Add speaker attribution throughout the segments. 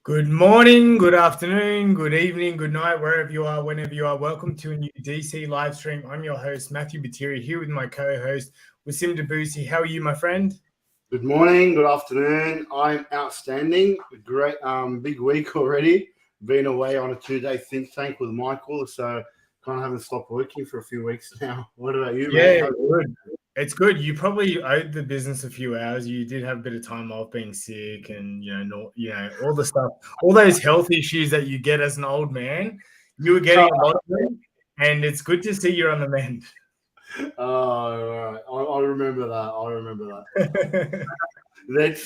Speaker 1: Good morning, good afternoon, good evening, good night, wherever you are, whenever you are. Welcome to a new DC live stream. I'm your host, Matthew Batiri, here with my co-host, Wasim Debussy. How are you, my friend?
Speaker 2: Good morning, good afternoon. I'm outstanding. Great, big week already. Been away on a 2-day think tank with Michael, so kind of haven't stopped working for a few weeks now. What about you,
Speaker 1: Yeah,
Speaker 2: man?
Speaker 1: good. It's good. You probably owed the business a few hours. You did have a bit of time off being sick and, all the stuff, all those health issues that you get as an old man. You were getting a lot of them, and it's good to see you're on the mend.
Speaker 2: Oh, right. I remember that. I remember that. Let's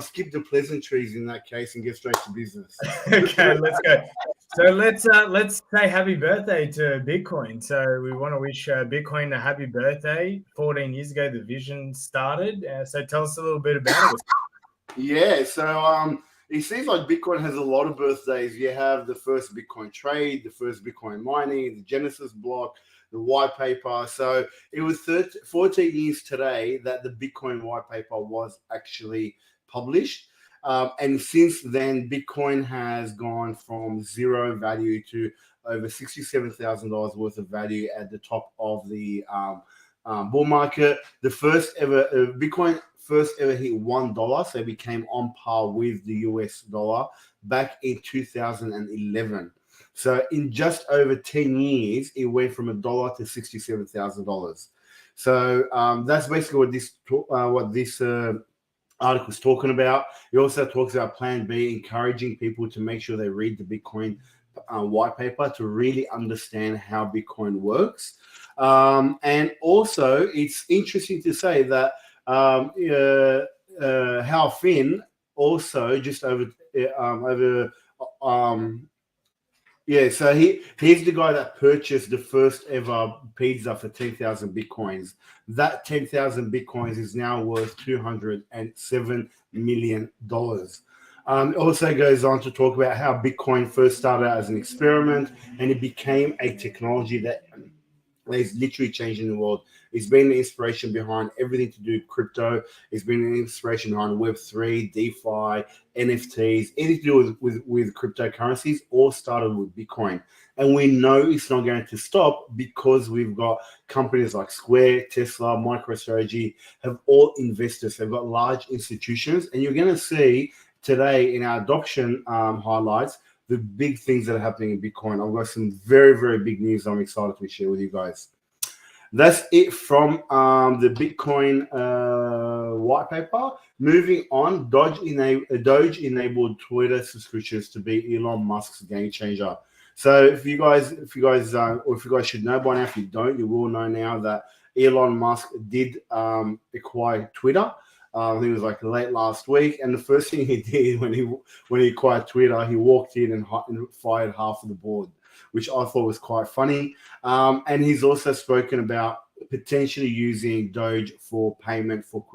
Speaker 2: skip the pleasantries in that case and get straight to business.
Speaker 1: Okay, let's go. So let's say happy birthday to Bitcoin. So we want to wish Bitcoin a happy birthday. 14 years ago, the vision started. So tell us a little bit about it.
Speaker 2: Yeah, so it seems like Bitcoin has a lot of birthdays. You have the first Bitcoin trade, the first Bitcoin mining, the Genesis block, the white paper. So it was 14 years today that the Bitcoin white paper was actually published. And since then, Bitcoin has gone from zero value to over $67,000 worth of value at the top of the bull market. The first ever Bitcoin first ever hit $1, so it became on par with the US dollar back in 2011. So in just over 10 years, it went from $1 to $67,000. So that's basically what this article is talking about. It also talks about Plan B, encouraging people to make sure they read the Bitcoin white paper to really understand how Bitcoin works. And also, it's interesting to say that Hal Finn also just over so he's the guy that purchased the first ever pizza for 10,000 bitcoins. That 10,000 bitcoins is now worth $207 million. It also goes on to talk about how Bitcoin first started out as an experiment and it became a technology that is literally changing the world. It's been the inspiration behind everything to do with crypto. It's been an inspiration behind Web3, DeFi, NFTs, anything to do with cryptocurrencies, all started with Bitcoin. And we know it's not going to stop because we've got companies like Square, Tesla, MicroStrategy, have all investors. They've got large institutions. And you're going to see today in our adoption highlights, the big things that are happening in Bitcoin. I've got some very, very big news I'm excited to share with you guys. That's it from the Bitcoin white paper. Moving on, Doge enabled Twitter subscriptions to be Elon Musk's game changer. So if you guys should know by now, if you don't, you will know now that Elon Musk did acquire Twitter. I think it was like late last week, and the first thing he did when he acquired Twitter, he walked in and fired half of the board, which I thought was quite funny. And he's also spoken about potentially using Doge for payment for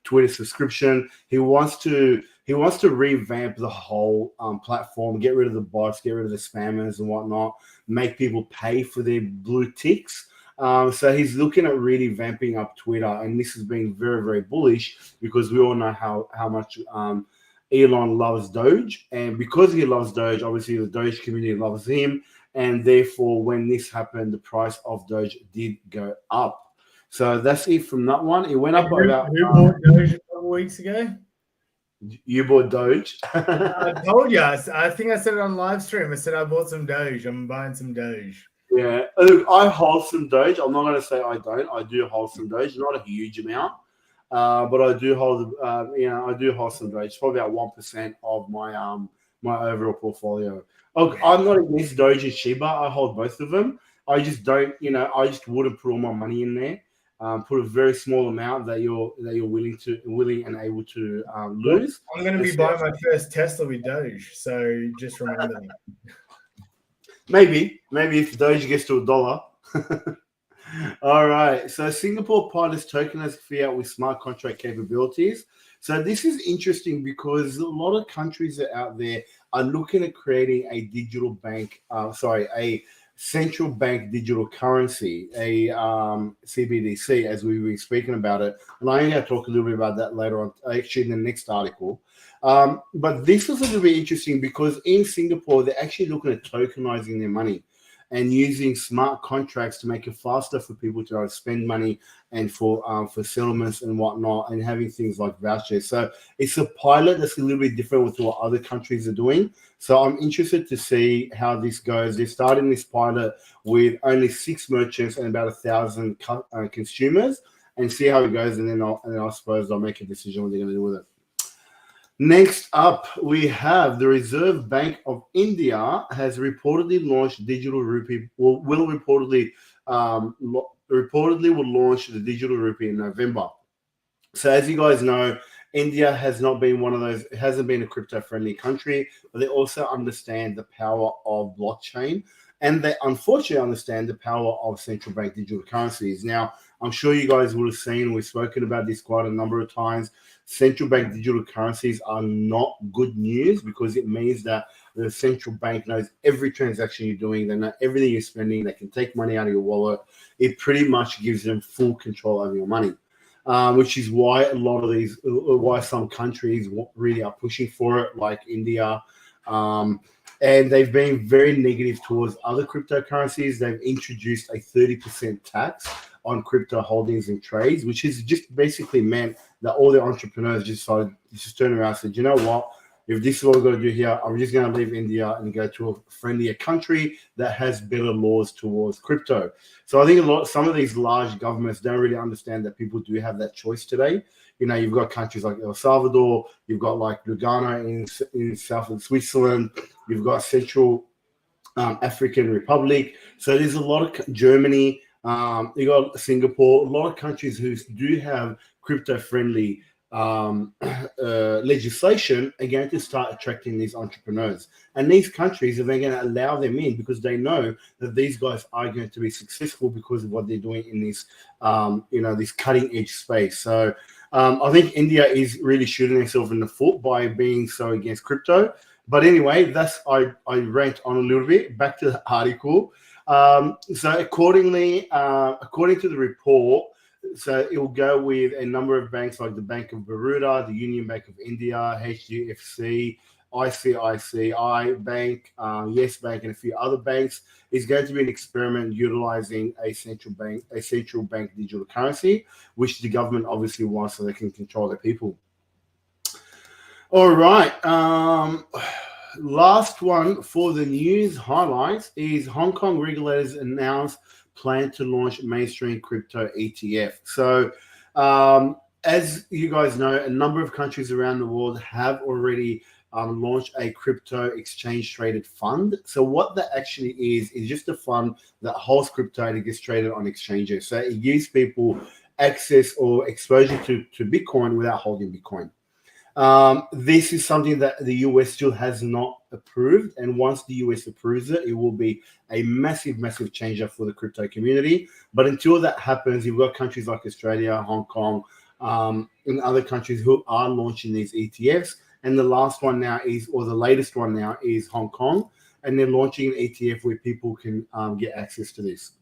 Speaker 2: Twitter subscription. He wants to revamp the whole platform, get rid of the bots, get rid of the spammers and whatnot, make people pay for their blue ticks. So he's looking at really vamping up Twitter, and this has been very, very bullish because we all know how much Elon loves Doge, and because he loves Doge, obviously the Doge community loves him, and therefore when this happened, the price of Doge did go up. So that's it from that one. It went up by about.
Speaker 1: Who bought Doge a couple weeks ago?
Speaker 2: You bought Doge?
Speaker 1: I told you. I think I said it on live stream. I said I bought some Doge. I'm buying some Doge.
Speaker 2: Yeah, look, I hold some Doge. I'm not going to say I don't. I do hold some Doge, not a huge amount, but I do hold. I do hold some Doge. It's probably about 1% of my my overall portfolio. Look, I'm not against Doge and Shiba. I hold both of them. I just don't. I just wouldn't put all my money in there. Put a very small amount that you're willing and able to lose.
Speaker 1: I'm going to be buying my first Tesla with Doge, so just remember that.
Speaker 2: Maybe if Doge gets to $1. All right. So Singapore pilots tokenized fiat with smart contract capabilities. So this is interesting because a lot of countries out there are looking at creating a digital bank. A central bank digital currency, a CBDC, as we were speaking about it. And I'm going to talk a little bit about that later on, actually in the next article. But this was a little bit interesting because in Singapore, they're actually looking at tokenizing their money and using smart contracts to make it faster for people to spend money and for settlements and whatnot, and having things like vouchers. So it's a pilot that's a little bit different with what other countries are doing. So I'm interested to see how this goes. They're starting this pilot with only 6 merchants and about 1,000 consumers, and see how it goes. And then I suppose I'll make a decision what they're going to do with it. Next up, we have the Reserve Bank of India has reportedly launched digital rupee. Will reportedly will launch the digital rupee in November. So as you guys know, India has not been one of those. It hasn't been a crypto-friendly country, but they also understand the power of blockchain, and they unfortunately understand the power of central bank digital currencies. Now, I'm sure you guys would have seen, we've spoken about this quite a number of times. Central bank digital currencies are not good news because it means that the central bank knows every transaction you're doing. They know everything you're spending. They can take money out of your wallet. It pretty much gives them full control over your money, which is why why some countries really are pushing for it, like India. And they've been very negative towards other cryptocurrencies. They've introduced a 30% tax on crypto holdings and trades, which has just basically meant that all the entrepreneurs just turned around and said, you know what, if this is what we're going to do here, I'm just going to leave India and go to a friendlier country that has better laws towards crypto. So I think some of these large governments don't really understand that people do have that choice today. You know, you've got countries like El Salvador, you've got like Lugano in southern Switzerland, you've got Central African Republic. So there's a lot of Germany. You got Singapore, a lot of countries who do have crypto-friendly legislation are going to start attracting these entrepreneurs. And these countries are then going to allow them in because they know that these guys are going to be successful because of what they're doing in this, this cutting-edge space. So I think India is really shooting themselves in the foot by being so against crypto. But anyway, I rant on a little bit. Back to the article. So according to the report, so it will go with a number of banks like the Bank of Baroda, the Union Bank of India, HDFC, ICICI Bank, Yes Bank, and a few other banks. It's going to be an experiment utilizing a central bank digital currency, which the government obviously wants so they can control their people. All right. Last one for the news highlights is Hong Kong regulators announced plan to launch mainstream crypto ETF. So as you guys know, a number of countries around the world have already launched a crypto exchange traded fund. So what that actually is just a fund that holds crypto and it gets traded on exchanges. So it gives people access or exposure to Bitcoin without holding Bitcoin. This is something that the US still has not approved. And once the US approves it, it will be a massive, massive changer for the crypto community. But until that happens, you've got countries like Australia, Hong Kong, and other countries who are launching these ETFs. And the latest one now is Hong Kong. And they're launching an ETF where people can get access to this.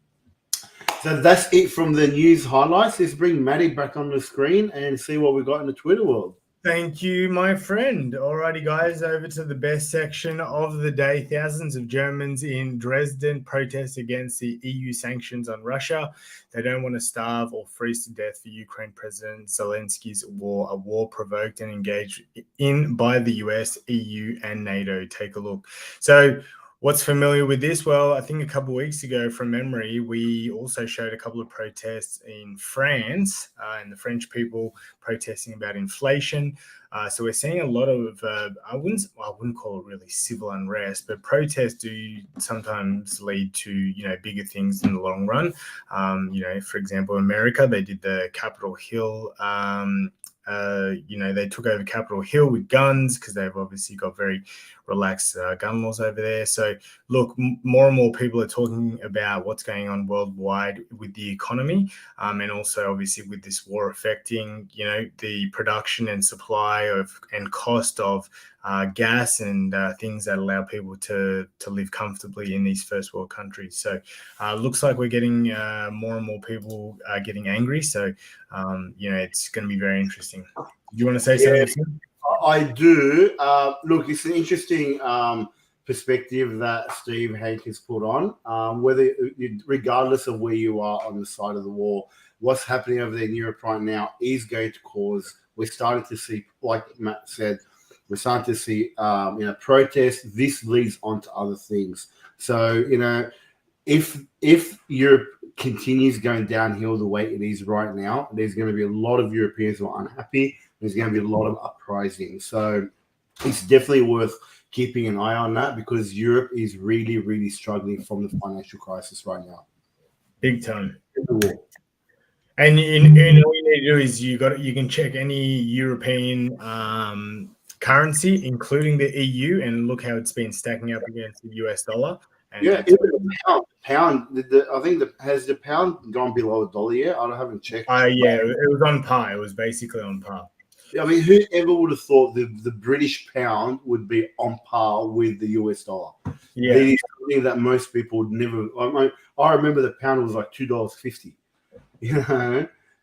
Speaker 2: So that's it from the news highlights. Let's bring Maddie back on the screen and see what we got in the Twitter world.
Speaker 1: Thank you, my friend. Alrighty, guys, over to the best section of the day. Thousands of Germans in Dresden protest against the EU sanctions on Russia. They don't want to starve or freeze to death for Ukraine President Zelensky's war, a war provoked and engaged in by the US, EU, and NATO. Take a look. So what's familiar with this? Well, I think a couple of weeks ago, from memory, we also showed a couple of protests in France and the French people protesting about inflation. So we're seeing a lot of, I wouldn't call it really civil unrest, but protests do sometimes lead to, bigger things in the long run. For example, America, they did the Capitol Hill, they took over Capitol Hill with guns because they've obviously got very relax gun laws over there. So look, more and more people are talking about what's going on worldwide with the economy, and also obviously with this war affecting, the production and supply of and cost of gas and things that allow people to live comfortably in these first world countries. So looks like we're getting more and more people getting angry. So it's going to be very interesting. Do you want to say something?
Speaker 2: I do. Look, it's an interesting perspective that Steve Hank has put on. Regardless of where you are on the side of the war, what's happening over there in Europe right now is going to cause. We're starting to see, like Matt said, we're starting to see protests. This leads on to other things. So if Europe continues going downhill the way it is right now, there's going to be a lot of Europeans who are unhappy. There's going to be a lot of uprising. So it's definitely worth keeping an eye on that, because Europe is really, really struggling from the financial crisis right now.
Speaker 1: Big time. And all you need to do is you can check any European currency, including the EU, and look how it's been stacking up against the US dollar. And
Speaker 2: even the pound. I think has the pound gone below $1 yet? I haven't checked.
Speaker 1: Yeah, it was on par. It was basically on par.
Speaker 2: I mean, whoever would have thought the British pound would be on par with the US dollar? Yeah, it is something that most people would never. I remember the pound was like $2.50.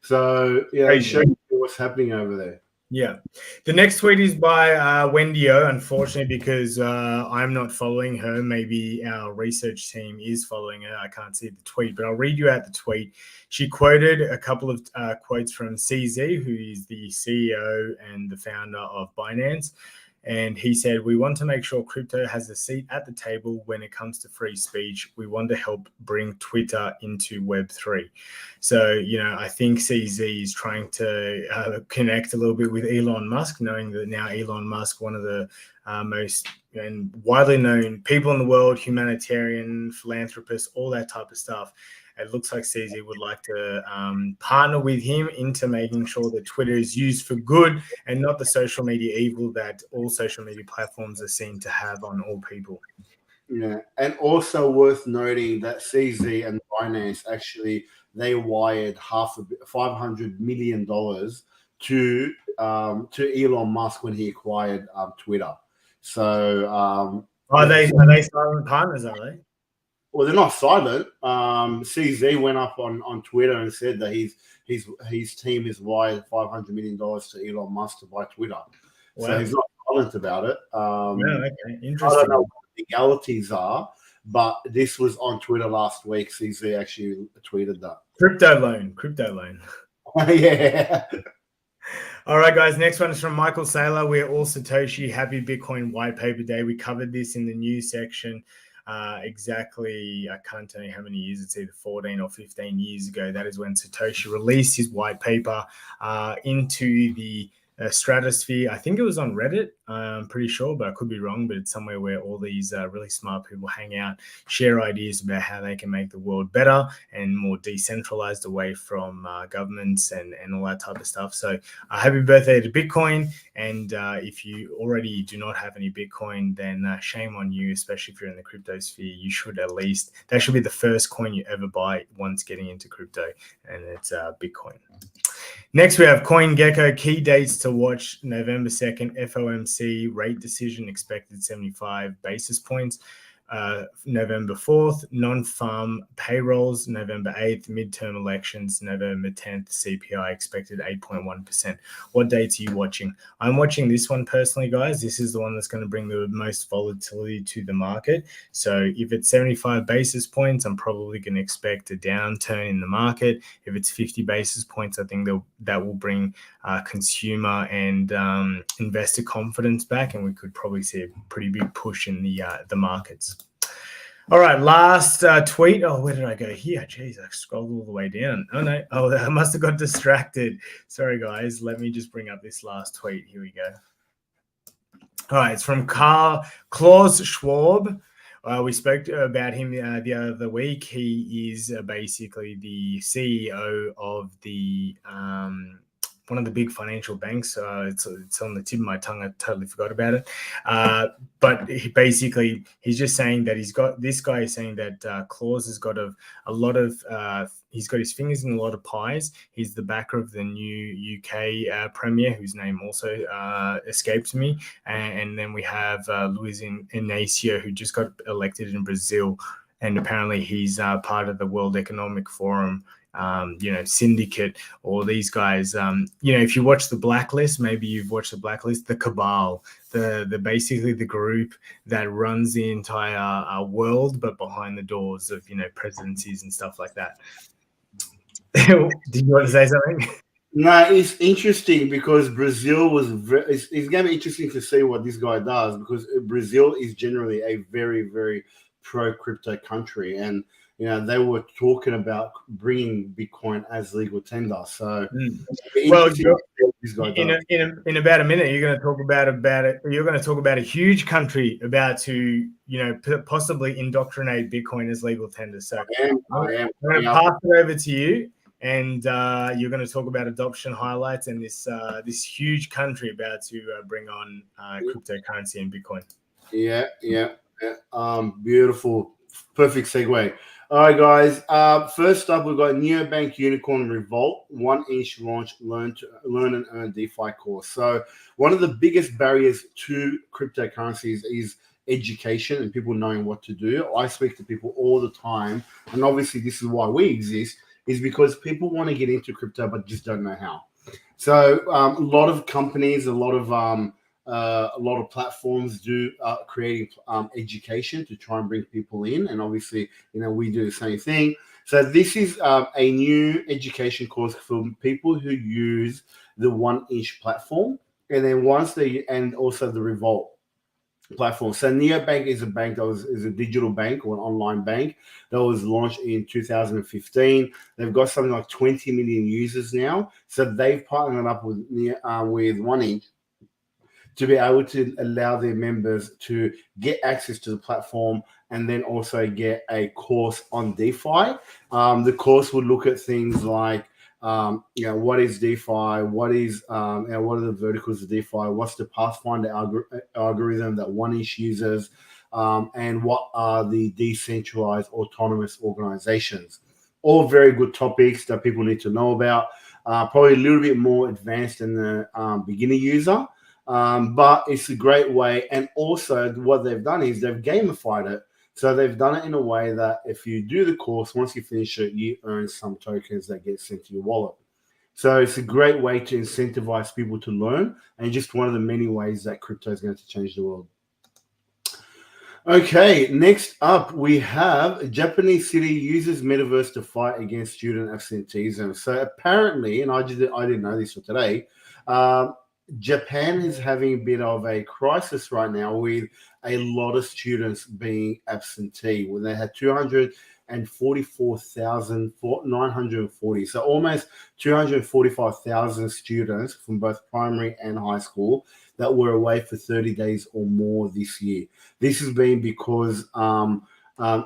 Speaker 2: So it shows you what's happening over there.
Speaker 1: Yeah. The next tweet is by Wendy O. Unfortunately, because I'm not following her, maybe our research team is following her. I can't see the tweet, but I'll read you out the tweet. She quoted a couple of quotes from CZ, who is the CEO and the founder of Binance. And he said, "We want to make sure crypto has a seat at the table when it comes to free speech. We want to help bring Twitter into Web3. So, I think CZ is trying to connect a little bit with Elon Musk, knowing that now Elon Musk, one of the most widely known people in the world, humanitarian, philanthropist, all that type of stuff. It looks like CZ would like to partner with him into making sure that Twitter is used for good and not the social media evil that all social media platforms are seen to have on all people."
Speaker 2: Yeah, and also worth noting that CZ and Binance actually, they wired $500 million to Elon Musk when he acquired Twitter. So
Speaker 1: are they silent partners? Are they?
Speaker 2: Well, they're not silent. CZ went up on Twitter and said that his team has wired $500 million to Elon Musk to buy Twitter. Wow. So he's not silent about it.
Speaker 1: Okay. Interesting.
Speaker 2: I don't know what the legalities are, but this was on Twitter last week. CZ actually tweeted that.
Speaker 1: Crypto loan.
Speaker 2: Yeah.
Speaker 1: All right, guys. Next one is from Michael Saylor. We're all Satoshi. Happy Bitcoin Whitepaper Day. We covered this in the news section. Exactly, I can't tell you how many years, it's either 14 or 15 years ago. That is when Satoshi released his white paper into the stratosphere. I think it was on Reddit, I'm pretty sure, but I could be wrong. But it's somewhere where all these really smart people hang out, share ideas about how they can make the world better and more decentralized, away from governments and all that type of stuff. So happy birthday to Bitcoin. And if you already do not have any Bitcoin, then shame on you, especially if you're in the crypto sphere. You should that should be the first coin you ever buy once getting into crypto, and it's Bitcoin. Next, we have CoinGecko. Key dates to watch: November 2nd, FOMC rate decision expected 75 basis points. November 4th, non-farm payrolls. November 8th, midterm elections. November 10th, CPI expected 8.1%. What dates are you watching? I'm watching this one personally, guys. This is the one that's going to bring the most volatility to the market. So if it's 75 basis points, I'm probably going to expect a downturn in the market. If it's 50 basis points, I think that will bring consumer and investor confidence back, and we could probably see a pretty big push in the markets. All right, last tweet. Oh, where did I go here? Jeez, I scrolled all the way down. Oh, no. Oh, I must have got distracted. Sorry, guys. Let me just bring up this last tweet. Here we go. All right, it's from Klaus Schwab. We spoke about him the other week. He is basically the CEO of the one of the big financial banks. It's on the tip of my tongue. I totally forgot about it. But he's just saying that this guy is saying that Claus has got a lot of he's got his fingers in a lot of pies. He's the backer of the new UK premier, whose name also escapes me. And then we have Luiz Inácio, who just got elected in Brazil. And apparently he's part of the World Economic Forum, syndicate, or these guys. If you watch the Blacklist, maybe you've watched the Blacklist, the cabal, the basically the group that runs the entire world, but behind the doors of presidencies and stuff like that. Did you want to say something?
Speaker 2: No, it's interesting because Brazil was it's going to be interesting to see what this guy does, because Brazil is generally a very, very pro crypto country, and they were talking about bringing Bitcoin as legal tender. So,
Speaker 1: well, in about a minute, you're going to talk about it. You're going to talk about a huge country about to possibly indoctrinate Bitcoin as legal tender. So I'm going to pass it over to you. And you're going to talk about adoption highlights and this huge country about to bring on cryptocurrency and Bitcoin.
Speaker 2: Yeah. Beautiful, perfect segue. All right, guys. First up, we've got Neobank Unicorn Revolt 1-inch launch learn and earn DeFi course. So one of the biggest barriers to cryptocurrencies is education and people knowing what to do. I speak to people all the time, and obviously this is why we exist. Is because people want to get into crypto but just don't know how. So a lot of companies, a lot of platforms do creating education to try and bring people in, and obviously we do the same thing. So this is a new education course for people who use the 1-inch platform, and then and also the Revolt platform. So Neobank is a bank that is a digital bank or an online bank that was launched in 2015. They've got something like 20 million users now. So they've partnered up with 1-inch to be able to allow their members to get access to the platform and then also get a course on DeFi. The course would look at things like what is DeFi? What is what are the verticals of DeFi? What's the Pathfinder algorithm that 1-inch uses? And what are the decentralized autonomous organizations? All very good topics that people need to know about. Probably a little bit more advanced than the beginner user, but it's a great way. And also what they've done is they've gamified it. So they've done it in a way that if you do the course, once you finish it, you earn some tokens that get sent to your wallet. So it's a great way to incentivize people to learn, and just one of the many ways that crypto is going to change the world. Okay, next up we have Japanese city uses metaverse to fight against student absenteeism. So apparently, and I didn't know this for today, Japan is having a bit of a crisis right now with a lot of students being absentee. When they had 244,940, so almost 245,000 students from both primary and high school that were away for 30 days or more this year. This has been because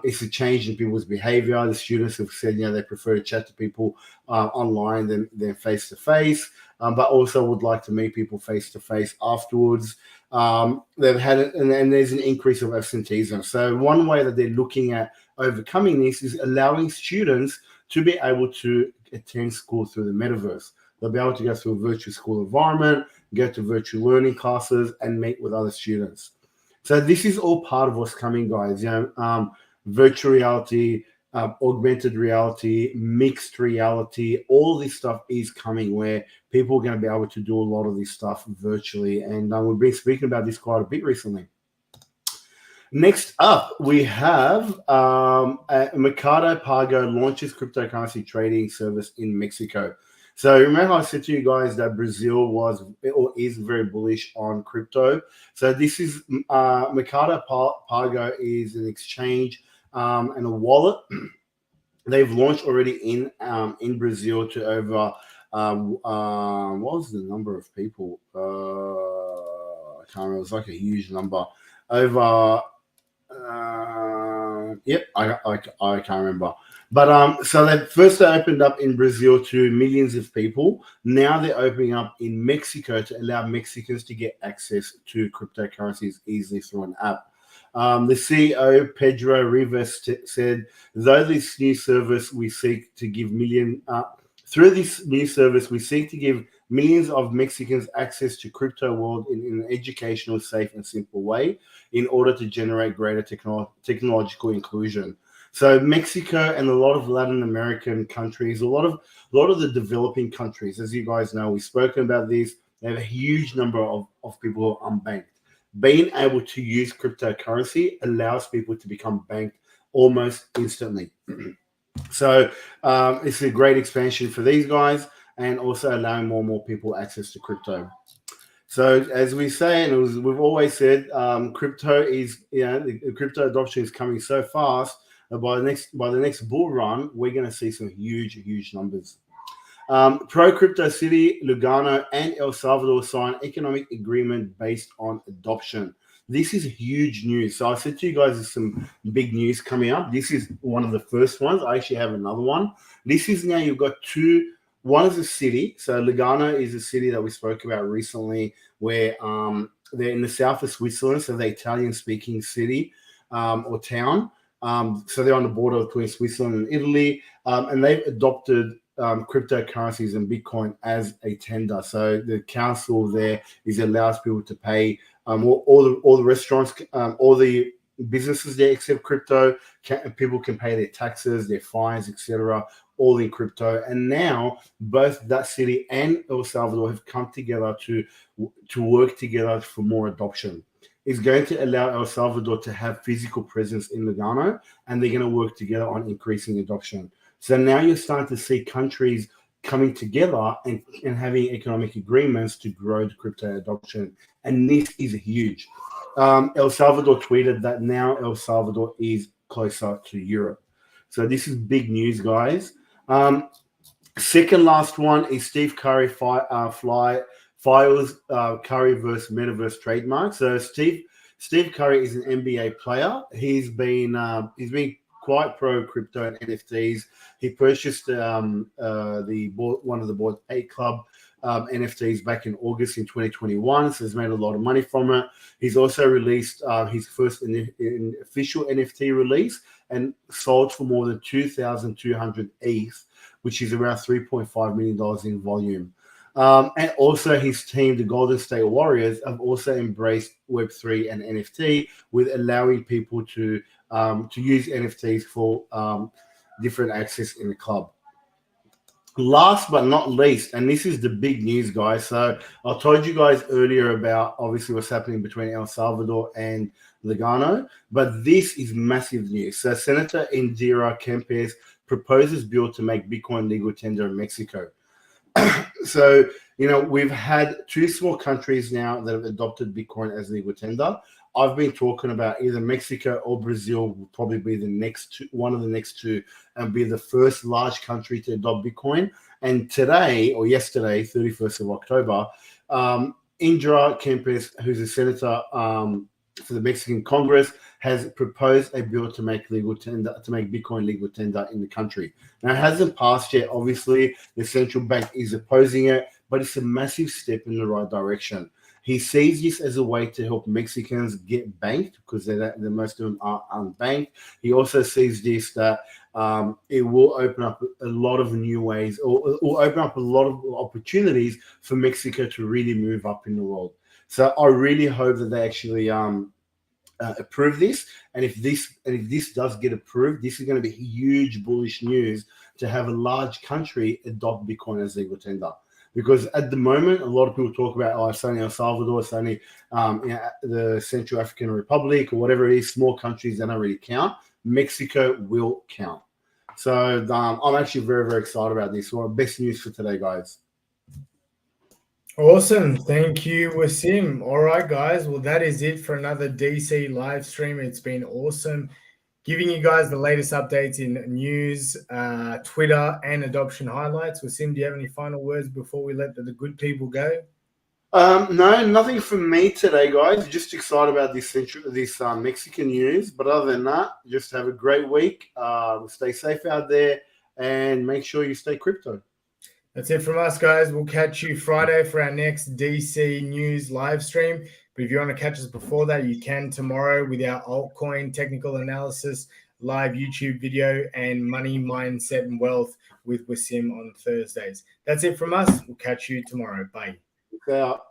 Speaker 2: it's a change in people's behavior. The students have said, they prefer to chat to people online than face to face. But also would like to meet people face to face afterwards. They've had it, and there's an increase of absenteeism. So one way that they're looking at overcoming this is allowing students to be able to attend school through the metaverse. They'll be able to go through a virtual school environment, go to virtual learning classes, and meet with other students. So this is all part of what's coming, guys. Virtual reality, augmented reality, mixed reality, all this stuff is coming where people are going to be able to do a lot of this stuff virtually. And we've been speaking about this quite a bit recently. Next up, we have Mercado Pago launches cryptocurrency trading service in Mexico. So remember I said to you guys that Brazil was or is very bullish on crypto. So this is Mercado Pago is an exchange and a wallet. They've launched already in Brazil to over what was the number of people? I can't remember. It was like a huge number. Over Yep, I can't remember. But so they first opened up in Brazil to millions of people. Now they're opening up in Mexico to allow Mexicans to get access to cryptocurrencies easily through an app. The CEO Pedro Rivas said, "Though this new service we seek to give through this new service we seek to give millions of Mexicans access to crypto world in an educational, safe, and simple way in order to generate greater technological inclusion." So Mexico and a lot of Latin American countries, a lot of the developing countries, as you guys know, we've spoken about these, they have a huge number of people who are unbanked. Being able to use cryptocurrency allows people to become banked almost instantly. So it's a great expansion for these guys and also allowing more and more people access to crypto. So as we say, and we've always said, crypto is, the crypto adoption is coming so fast that by the next bull run, we're going to see some huge numbers. Pro-crypto city Lugano and El Salvador sign economic agreement based on adoption. This is huge news. So I said to you guys, there's some big news coming up. This is one of the first ones. I actually have another one. This is now you've got two. One is a city. So Lugano is a city that we spoke about recently where they're in the south of Switzerland. So the Italian-speaking city or town. So they're on the border between Switzerland and Italy. And they've adopted cryptocurrencies and Bitcoin as a tender. So the council there allows people to pay all the restaurants, all the businesses there accept crypto. People can pay their taxes, their fines, etc., all in crypto. And now both that city and El Salvador have come together to work together for more adoption. It's going to allow El Salvador to have physical presence in Lugano, and they're going to work together on increasing adoption. So now you're starting to see countries coming together and having economic agreements to grow the crypto adoption. And this is huge. El Salvador tweeted that now El Salvador is closer to Europe. So this is big news, guys. Second last one is Steve Curry files Curry versus Metaverse trademark. So Steve Curry is an NBA player. He's been quite pro crypto and NFTs. He purchased one of the Bored Ape Club NFTs back in August in 2021. So he's made a lot of money from it. He's also released his first official NFT release and sold for more than 2,200 ETH, which is around $3.5 million in volume. And also his team, the Golden State Warriors, have also embraced Web3 and NFT with allowing people to use NFTs for different access in the club. Last but not least, and this is the big news, guys. So I told you guys earlier about obviously what's happening between El Salvador and Lugano, but this is massive news. So Senator Indira Kempes proposes bill to make Bitcoin legal tender in Mexico. So, we've had two small countries now that have adopted Bitcoin as legal tender. I've been talking about either Mexico or Brazil will probably be one of the next two, and be the first large country to adopt Bitcoin. And today or yesterday, 31st of October, Indira Kempes, who's a senator for the Mexican Congress, has proposed a bill to make Bitcoin legal tender in the country. Now, it hasn't passed yet. Obviously, the central bank is opposing it, but it's a massive step in the right direction. He sees this as a way to help Mexicans get banked because most of them are unbanked. He also sees this that it will open up a lot of new ways, or it will open up a lot of opportunities for Mexico to really move up in the world. So I really hope that they actually approve this. And if this does get approved, this is going to be huge bullish news to have a large country adopt Bitcoin as legal tender. Because at the moment, a lot of people talk about, it's only El Salvador, it's only the Central African Republic or whatever it is, small countries that don't really count. Mexico will count. So I'm actually very, very excited about this. So best news for today, guys.
Speaker 1: Awesome. Thank you, Wasim. All right, guys. Well, that is it for another DC live stream. It's been awesome giving you guys the latest updates in news, Twitter, and adoption highlights. Wasim, do you have any final words before we let the good people go?
Speaker 2: No, nothing from me today, guys. Just excited about this Mexican news. But other than that, just have a great week. Stay safe out there and make sure you stay crypto.
Speaker 1: That's it from us, guys. We'll catch you Friday for our next DC News live stream. But if you want to catch us before that, you can tomorrow with our altcoin technical analysis, live YouTube video, and money, mindset, and wealth with Wasim on Thursdays. That's it from us. We'll catch you tomorrow. Bye.
Speaker 2: Out.